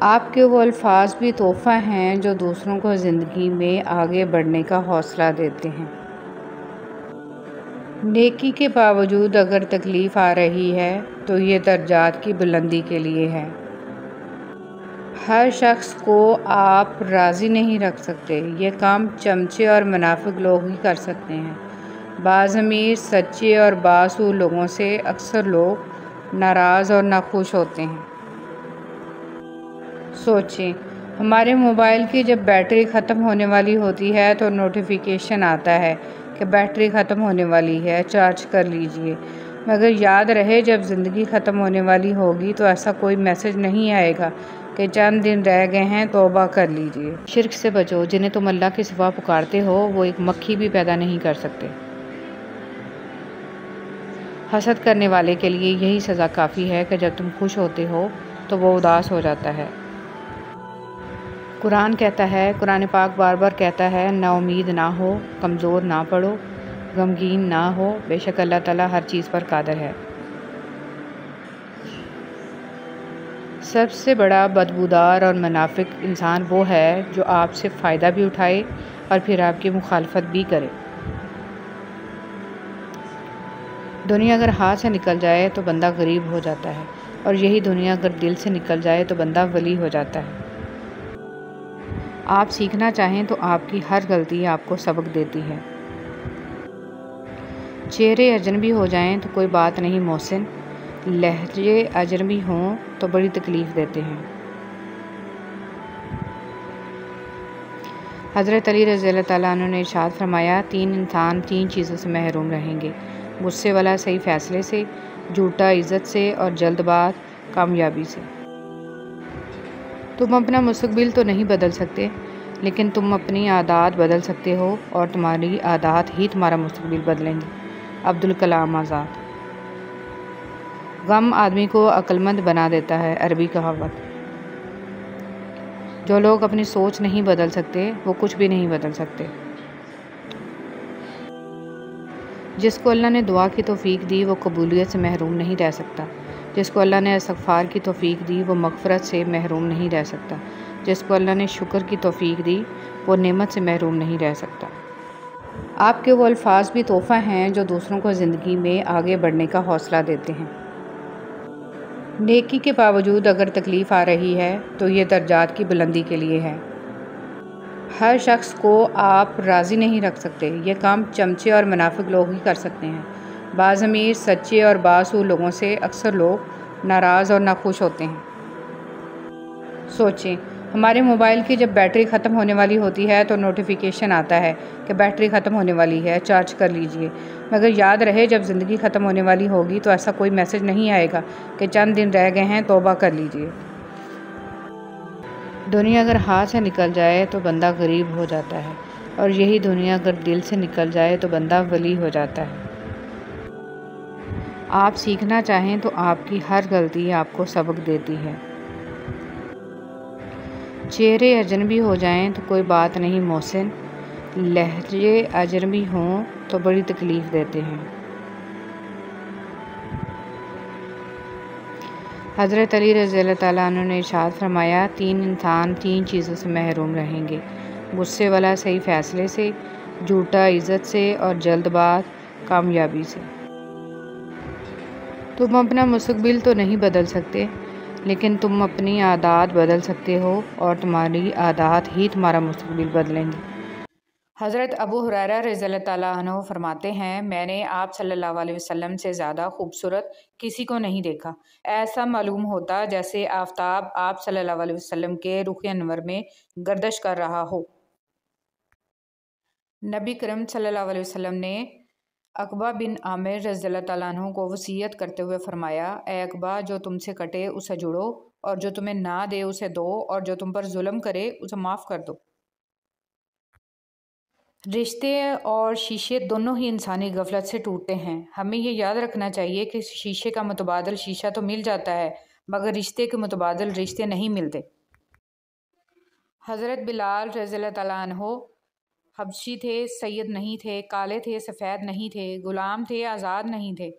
आपके वो अल्फाज भी तोहफ़ा हैं जो दूसरों को ज़िंदगी में आगे बढ़ने का हौसला देते हैं। नेकी के बावजूद अगर तकलीफ़ आ रही है तो ये दर्जात की बुलंदी के लिए है। हर शख्स को आप राज़ी नहीं रख सकते, ये काम चमचे और मुनाफिक लोग ही कर सकते हैं। बाज़ अमीर, सच्चे और बासूल लोगों से अक्सर लोग नाराज़ और नाखुश होते हैं। सोचें, हमारे मोबाइल की जब बैटरी ख़त्म होने वाली होती है तो नोटिफिकेशन आता है कि बैटरी ख़त्म होने वाली है, चार्ज कर लीजिए। मगर याद रहे, जब ज़िंदगी ख़त्म होने वाली होगी तो ऐसा कोई मैसेज नहीं आएगा कि चंद दिन रह गए हैं, तौबा कर लीजिए। शिर्क से बचो, जिन्हें तुम अल्लाह के सिवा पुकारते हो वो एक मक्खी भी पैदा नहीं कर सकते। हसद करने वाले के लिए यही सज़ा काफ़ी है कि जब तुम खुश होते हो तो वो उदास हो जाता है। कुरान कहता है, कुरान पाक बार बार कहता है, नाउमीद ना हो, कमज़ोर ना पड़ो, गमगीन ना हो, बेशक अल्लाह ताला हर चीज़ पर कादिर है। सबसे बड़ा बदबूदार और मुनाफिक इंसान वो है जो आपसे फ़ायदा भी उठाए और फिर आपकी मुखालफत भी करे। दुनिया अगर हाथ से निकल जाए तो बंदा गरीब हो जाता है, और यही दुनिया अगर दिल से निकल जाए तो बंदा वली हो जाता है। आप सीखना चाहें तो आपकी हर गलती आपको सबक देती है। चेहरे अजनबी हो जाएं तो कोई बात नहीं मोहसिन, लहजे अजनबी हों तो बड़ी तकलीफ़ देते हैं। हज़रत अली रज़ियल्लाहु ताला अन्हु ने इरशाद फरमाया, 3 इंसान 3 चीज़ों से महरूम रहेंगे, गुस्से वाला सही फ़ैसले से, झूठा इज़्ज़त से, और जल्दबाज कामयाबी से। तुम अपना मुस्तकबिल तो नहीं बदल सकते, लेकिन तुम अपनी आदत बदल सकते हो, और तुम्हारी आदत ही तुम्हारा मुस्तकबिल बदलेंगी। अब्दुल कलाम आज़ाद। गम आदमी को अक्लमंद बना देता है, अरबी कहावत। जो लोग अपनी सोच नहीं बदल सकते वो कुछ भी नहीं बदल सकते। जिसको अल्लाह ने दुआ की तौफीक दी वो कबूलियत से महरूम नहीं रह सकता। जिसको अल्लाह ने इस्तग़फ़ार की तौफ़ीक दी वो मग़फ़िरत से महरूम नहीं रह सकता। जिसको अल्लाह ने शुक्र की तौफ़ीक दी वो नेमत से महरूम नहीं रह सकता। आपके वो अल्फाज भी तोहफ़ा हैं जो दूसरों को ज़िंदगी में आगे बढ़ने का हौसला देते हैं। नेकी के बावजूद अगर तकलीफ़ आ रही है तो ये दर्जात की बुलंदी के लिए है। हर शख्स को आप राज़ी नहीं रख सकते। ये काम चमचे और मुनाफिक लोग ही कर सकते हैं। बाज़ अमीर, सच्चे और बासूल लोगों से अक्सर लोग नाराज़ और नाखुश होते हैं। सोचें, हमारे मोबाइल की जब बैटरी ख़त्म होने वाली होती है तो नोटिफिकेशन आता है कि बैटरी ख़त्म होने वाली है, चार्ज कर लीजिए। मगर याद रहे, जब ज़िंदगी ख़त्म होने वाली होगी तो ऐसा कोई मैसेज नहीं आएगा कि चंद दिन रह गए हैं, तौबा कर लीजिए। दुनिया अगर हाथ से निकल जाए तो बंदा गरीब हो जाता है, और यही दुनिया अगर दिल से निकल जाए तो बंदा वली हो जाता है। आप सीखना चाहें तो आपकी हर गलती आपको सबक देती है। चेहरे अजनबी हो जाएं तो कोई बात नहीं मोहसिन, लहजे अजनबी हों तो बड़ी तकलीफ़ देते हैं। हज़रत अली रज़ियल्लाहु ताला अन्हु ने इरशाद फरमाया, 3 इंसान 3 चीज़ों से महरूम रहेंगे, गुस्से वाला सही फ़ैसले से, झूठा इज़्ज़त से, और जल्दबाज़ कामयाबी से। तुम अपना मुस्तक़बिल तो नहीं बदल सकते, लेकिन तुम अपनी आदत बदल सकते हो, और तुम्हारी आदत ही तुम्हारा मुस्तक़बिल बदलेंगी। हज़रत अबू हुरैरा रज़ियल्लाहु ताला अन्हु फरमाते हैं, मैंने आप सल्लल्लाहु अलैहि वसल्लम से ज़्यादा खूबसूरत किसी को नहीं देखा। ऐसा मालूम होता जैसे आफ़ताब आप सल्लल्लाहु अलैहि वसल्लम के रुख़ अनवर में गर्दिश कर रहा हो। नबी करीम सल्लल्लाहु अलैहि वसल्लम ने अक़बा बिन आमिर रज़ियल्लाहु ताला अन्हु को वसीयत करते हुए फरमाया, ए अक़बा, जो तुमसे कटे उसे जुड़ो, और जो तुम्हें ना दे उसे दो, और जो तुम पर जुल्म करे उसे माफ़ कर दो। रिश्ते और शीशे दोनों ही इंसानी गफलत से टूटते हैं। हमें ये याद रखना चाहिए कि शीशे का मुतबादिल शीशा तो मिल जाता है, मगर रिश्ते के मुतबादिल रिश्ते नहीं मिलते। हज़रत बिलाल रज़ियल्लाहु ताला अन्हु हबशी थे, सैयद नहीं थे, काले थे, सफ़ेद नहीं थे, गुलाम थे, आज़ाद नहीं थे,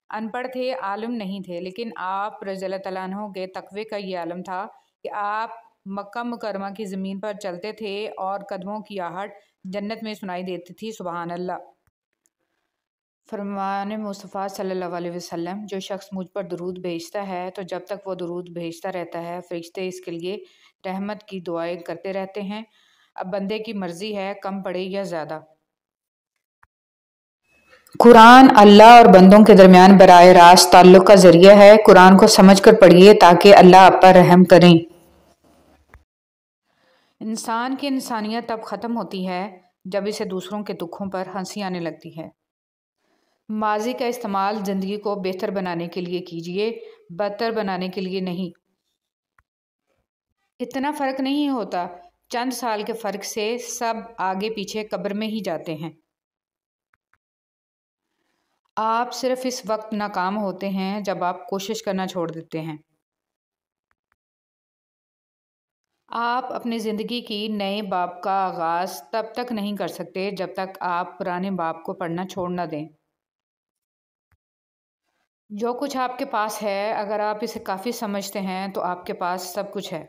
अनपढ़ थे, आलिम नहीं थे, लेकिन आप रज़ियल्लाहु ताला अन्हु के तक़वे का ये आलम था कि आप मक्का मुकरमा की ज़मीन पर चलते थे और कदमों की आहट जन्नत में सुनाई देती थी। सुबहान अल्लाह। फरमान मुस्तफ़ा सल्लल्लाहु अलैहि वसल्लम, जो शख्स मुझ पर दुरूद भेजता है तो जब तक वो दुरूद भेजता रहता है फ़रिश्ते इसके लिए रहमत की दुआएं करते रहते हैं। अब बंदे की मर्ज़ी है, कम पड़े या ज़्यादा। कुरान अल्लाह और बंदों के दरमियान बराह रास्त ताल्लुक़ का ज़रिया है। कुरान को समझ कर पढ़िए ताकि अल्लाह आप पर रहम करें। इंसान की इंसानियत तब ख़त्म होती है जब इसे दूसरों के दुखों पर हंसी आने लगती है। माजी का इस्तेमाल ज़िंदगी को बेहतर बनाने के लिए कीजिए, बदतर बनाने के लिए नहीं। इतना फ़र्क नहीं होता, चंद साल के फ़र्क से सब आगे पीछे कब्र में ही जाते हैं। आप सिर्फ इस वक्त नाकाम होते हैं जब आप कोशिश करना छोड़ देते हैं। आप अपनी ज़िंदगी की नए बाब का आगाज़ तब तक नहीं कर सकते जब तक आप पुराने बाब को पढ़ना छोड़ ना दें। जो कुछ आपके पास है, अगर आप इसे काफ़ी समझते हैं तो आपके पास सब कुछ है।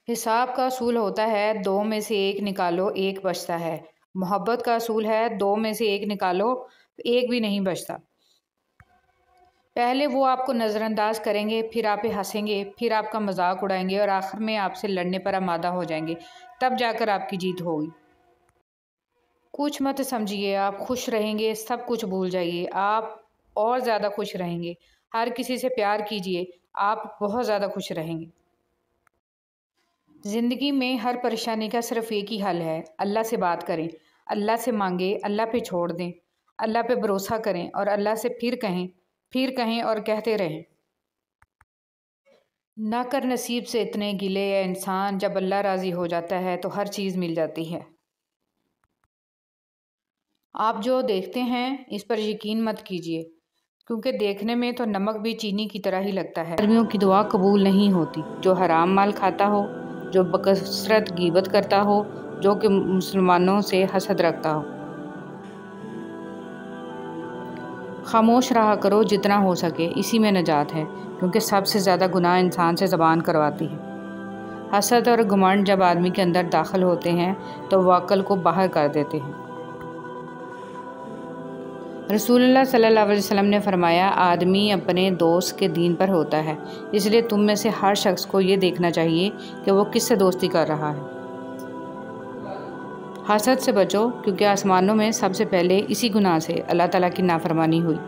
हिसाब का असूल होता है 2 में से 1 निकालो, 1 बचता है। मोहब्बत का असूल है 2 में से 1 निकालो, 1 भी नहीं बचता। पहले वो आपको नज़रअंदाज करेंगे, फिर आप पे हंसेंगे, फिर आपका मजाक उड़ाएंगे और आखिर में आपसे लड़ने पर आमादा हो जाएंगे। तब जाकर आपकी जीत होगी। कुछ मत समझिए, आप खुश रहेंगे, सब कुछ भूल जाइए, आप और ज़्यादा खुश रहेंगे। हर किसी से प्यार कीजिए, आप बहुत ज़्यादा खुश रहेंगे। ज़िंदगी में हर परेशानी का सिर्फ एक ही हल है, अल्लाह से बात करें, अल्लाह से मांगे, अल्लाह पे छोड़ दें, अल्लाह पे भरोसा करें और अल्लाह से फिर कहें और कहते रहें। ना कर नसीब से इतने गिले है इंसान, जब अल्लाह राज़ी हो जाता है तो हर चीज़ मिल जाती है। आप जो देखते हैं इस पर यकीन मत कीजिए, क्योंकि देखने में तो नमक भी चीनी की तरह ही लगता है। आदमियों की दुआ कबूल नहीं होती, जो हराम माल खाता हो, जो बकसरत गीबत करता हो, जो कि मुसलमानों से हसद रखता हो। खामोश रहा करो जितना हो सके, इसी में नजात है, क्योंकि सबसे ज़्यादा गुनाह इंसान से ज़बान करवाती है। हसद और घमंड जब आदमी के अंदर दाखिल होते हैं तो वो अक्ल को बाहर कर देते हैं। रसूलुल्लाह सल्लल्लाहु अलैहि वसल्लम ने फरमाया, आदमी अपने दोस्त के दीन पर होता है, इसलिए तुम में से हर शख्स को ये देखना चाहिए कि वो किससे दोस्ती कर रहा है। हसद से बचो, क्योंकि आसमानों में सबसे पहले इसी गुनाह से अल्लाह ताला की नाफरमानी हुई।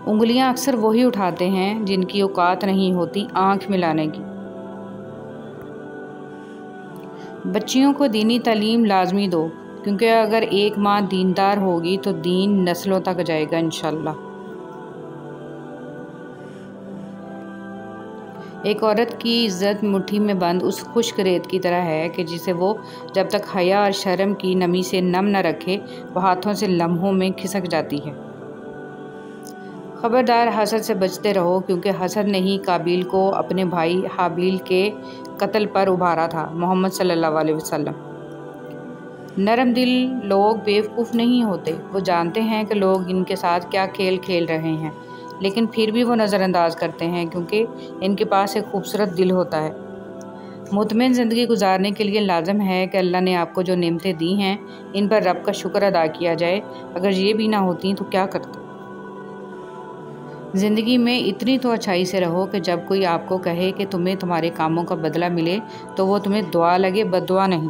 उंगलियां अक्सर वही उठाते हैं जिनकी औकात नहीं होती आँख मिलाने की। बच्चियों को दीनी तालीम लाजमी दो, क्योंकि अगर एक माँ दीनदार होगी तो दीन नस्लों तक जाएगा इंशाल्लाह। एक औरत की इज़्ज़त मुट्ठी में बंद उस खुश्क रेत की तरह है कि जिसे वो जब तक हया और शर्म की नमी से नम न रखे वह हाथों से लम्हों में खिसक जाती है। ख़बरदार, हसद से बचते रहो, क्योंकि हसद ने ही काबिल को अपने भाई हाबिल के कत्ल पर उभारा था। मोहम्मद सल्लल्लाहु अलैहि वसल्लम। नरम दिल लोग बेवकूफ़ नहीं होते, वो जानते हैं कि लोग इनके साथ क्या खेल खेल रहे हैं, लेकिन फिर भी वो नज़रअंदाज करते हैं, क्योंकि इनके पास एक खूबसूरत दिल होता है। मुतमईन ज़िंदगी गुजारने के लिए लाजम है कि अल्लाह ने आपको जो नेमतें दी हैं इन पर रब का शुक्र अदा किया जाए। अगर ये भी ना होती तो क्या करते। ज़िंदगी में इतनी तो अच्छाई से रहो कि जब कोई आपको कहे कि तुम्हें तुम्हारे कामों का बदला मिले तो वो तुम्हें दुआ लगे, बद्दुआ नहीं।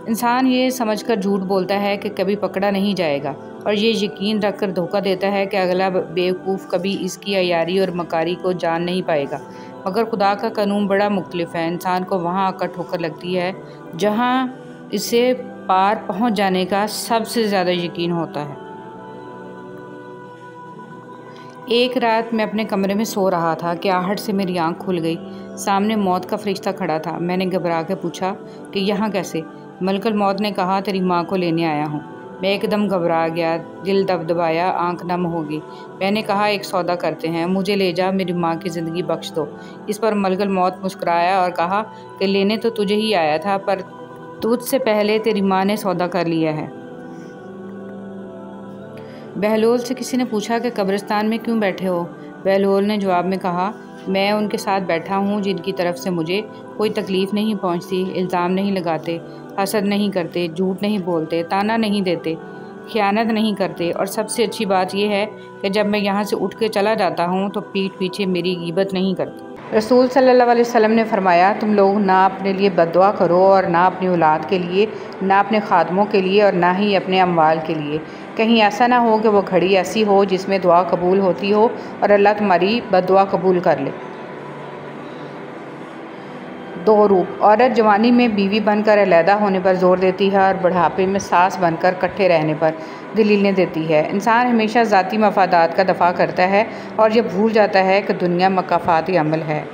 इंसान ये समझकर झूठ बोलता है कि कभी पकड़ा नहीं जाएगा, और ये यकीन रखकर धोखा देता है कि अगला बेवकूफ़ कभी इसकी अयारी और मकारी को जान नहीं पाएगा। मगर खुदा का कानून बड़ा मुख्तलिफ है। इंसान को वहाँ आकर ठोकर लगती है जहाँ इसे पार पहुँच जाने का सबसे ज़्यादा यकीन होता है। एक रात मैं अपने कमरे में सो रहा था कि आहट से मेरी आंख खुल गई। सामने मौत का फरिश्ता खड़ा था। मैंने घबरा के पूछा कि यहाँ कैसे? मलकुल मौत ने कहा, तेरी माँ को लेने आया हूँ। मैं एकदम घबरा गया, दिल दबदबाया, आंख नम हो गई। मैंने कहा, एक सौदा करते हैं, मुझे ले जा, मेरी माँ की ज़िंदगी बख्श दो। इस पर मलकुल मौत मुस्कुराया और कहा कि लेने तो तुझे ही आया था, पर तुझसे पहले तेरी माँ ने सौदा कर लिया है। बहलोल से किसी ने पूछा कि कब्रिस्तान में क्यों बैठे हो? बहलोल ने जवाब में कहा, मैं उनके साथ बैठा हूँ जिनकी तरफ से मुझे कोई तकलीफ़ नहीं पहुँचती, इल्ज़ाम नहीं लगाते, हसद नहीं करते, झूठ नहीं बोलते, ताना नहीं देते, ख़यानत नहीं करते, और सबसे अच्छी बात यह है कि जब मैं यहाँ से उठ के चला जाता हूँ तो पीठ पीछे मेरी ग़ीबत नहीं करते। रसूल सल्लल्लाहु अलैहि वसल्लम ने फरमाया, तुम लोग ना अपने लिए बद्दुआ करो और ना अपनी औलाद के लिए, ना अपने खादमों के लिए और ना ही अपने अमवाल के लिए। कहीं ऐसा ना हो कि वो घड़ी ऐसी हो जिसमें दुआ कबूल होती हो और अल्लाह तुम्हारी बद्दुआ कबूल कर ले। दो रूप। औरत जवानी में बीवी बनकर अलहदा होने पर जोर देती है और बुढ़ापे में सास बनकर इकट्ठे रहने पर दलीलें देती है। इंसान हमेशा ज़ाती मफादात का दफ़ा करता है और ये भूल जाता है कि दुनिया मकाफ़ाती अमल है।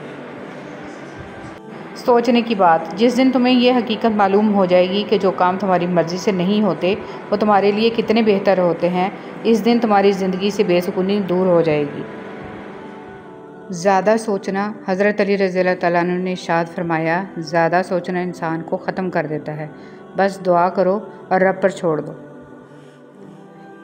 सोचने की बात, जिस दिन तुम्हें यह हकीकत मालूम हो जाएगी कि जो काम तुम्हारी मर्ज़ी से नहीं होते वो तुम्हारे लिए कितने बेहतर होते हैं, इस दिन तुम्हारी ज़िंदगी से बेसुकूनी दूर हो जाएगी। ज़्यादा सोचना, हज़रत अली रज़ियल्लाहु तआला अन्हु ने इरशाद फरमाया, ज़्यादा सोचना इंसान को ख़त्म कर देता है। बस दुआ करो और रब पर छोड़ दो।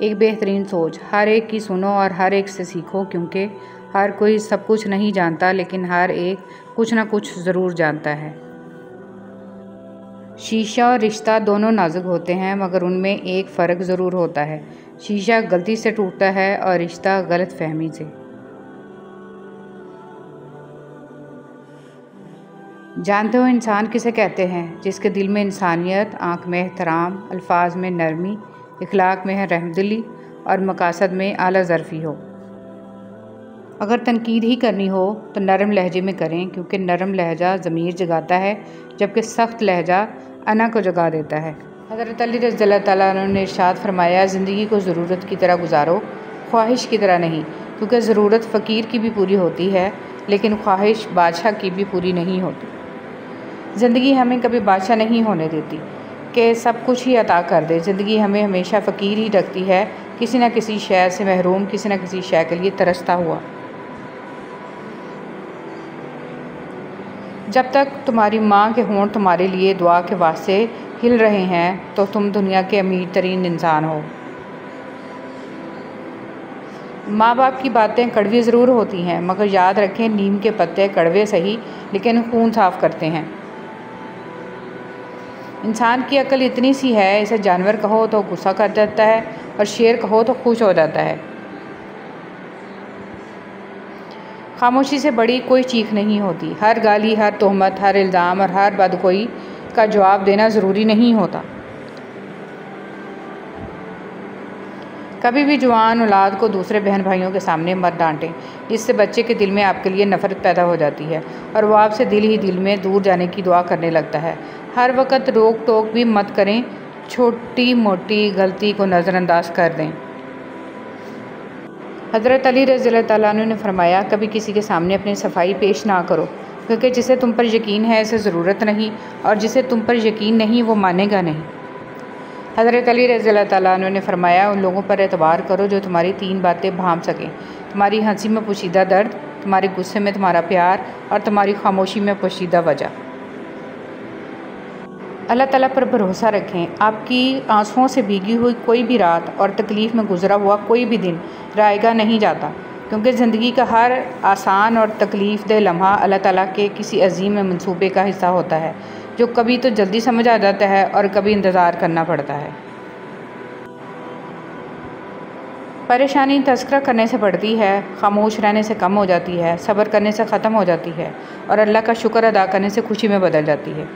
एक बेहतरीन सोच, हर एक की सुनो और हर एक से सीखो, क्योंकि हर कोई सब कुछ नहीं जानता, लेकिन हर एक कुछ ना कुछ ज़रूर जानता है। शीशा और रिश्ता दोनों नाजुक होते हैं, मगर उनमें एक फ़र्क ज़रूर होता है। शीशा गलती से टूटता है और रिश्ता गलत फहमी से। जानते हो इंसान किसे कहते हैं? जिसके दिल में इंसानियत, आँख में एहतराम, अल्फाज में नरमी, इखलाक में रहमदिली और मकासद में आला ज़रफ़ी हो। अगर तनकीद ही करनी हो तो नरम लहजे में करें, क्योंकि नरम लहजा ज़मीर जगाता है, जबकि सख्त लहजा अना को जगा देता है। हज़रत अली रज़ियल्लाहु तआला अन्हु ने इरशाद फरमाया, ज़िंदगी को ज़रूरत की तरह गुजारो, ख्वाहिश की तरह नहीं, क्योंकि ज़रूरत फ़कीर की भी पूरी होती है, लेकिन ख्वाहिश बादशाह की भी पूरी नहीं होती। ज़िंदगी हमें कभी बादशाह नहीं होने देती कि सब कुछ ही अता कर दे। ज़िंदगी हमें हमेशा फ़कीर ही रखती है, किसी न किसी शय से महरूम, किसी न किसी शय के लिए तरसता हुआ। जब तक तुम्हारी माँ के होंठ तुम्हारे लिए दुआ के वास्ते हिल रहे हैं तो तुम दुनिया के अमीर तरीन इंसान हो। माँ बाप की बातें कड़वी ज़रूर होती हैं, मगर याद रखें नीम के पत्ते कड़वे सही लेकिन खून साफ़ करते हैं। इंसान की अकल इतनी सी है, इसे जानवर कहो तो गुस्सा कर जाता है और शेर कहो तो खुश हो जाता है। खामोशी से बड़ी कोई चीख नहीं होती। हर गाली, हर तोहमत, हर इल्ज़ाम और हर बदगोई का जवाब देना ज़रूरी नहीं होता। कभी भी जवान औलाद को दूसरे बहन भाइयों के सामने मत डांटें। इससे बच्चे के दिल में आपके लिए नफ़रत पैदा हो जाती है और वो आपसे दिल ही दिल में दूर जाने की दुआ करने लगता है। हर वक्त रोक टोक भी मत करें, छोटी मोटी गलती को नज़रअंदाज कर दें। हज़रत अली रज़ियल्लाहु तआला अन्हु ने फरमाया, कभी किसी के सामने अपनी सफाई पेश ना करो, क्योंकि जिसे तुम पर यकीन है इसे ज़रूरत नहीं, और जिसे तुम पर यकीन नहीं वो मानेगा नहीं। हज़रत अली रज़ियल्लाहु तआला अन्हु ने फरमाया, उन लोगों पर एतबार करो जो तुम्हारी 3 बातें भांप सकें, तुम्हारी हंसी में पोशीदा दर्द, तुम्हारे गुस्से में तुम्हारा प्यार और तुम्हारी खामोशी में पोशीदा वजह। अल्लाह ताला पर भरोसा रखें। आपकी आंसुओं से भीगी हुई कोई भी रात और तकलीफ़ में गुजरा हुआ कोई भी दिन रायगा नहीं जाता, क्योंकि ज़िंदगी का हर आसान और तकलीफ़ दह लम्हा अल्लाह ताला के किसी अजीम मंसूबे का हिस्सा होता है, जो कभी तो जल्दी समझ आ जाता है और कभी इंतज़ार करना पड़ता है। परेशानी तज़किरा करने से बढ़ती है, खामोश रहने से कम हो जाती है, सब्र करने से ख़त्म हो जाती है और अल्लाह का शुक्र अदा करने से खुशी में बदल जाती है।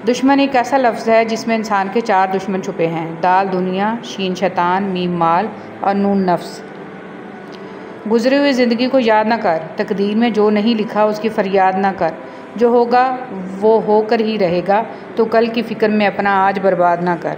दुश्मन एक ऐसा लफ्ज़ है जिसमें इंसान के 4 दुश्मन छुपे हैं: दाल दुनिया, शीन शैतान, मीम माल और नून नफ्स। गुज़री हुई ज़िंदगी को याद ना कर, तकदीर में जो नहीं लिखा उसकी फ़रियाद ना कर। जो होगा वो होकर ही रहेगा, तो कल की फ़िक्र में अपना आज बर्बाद ना कर।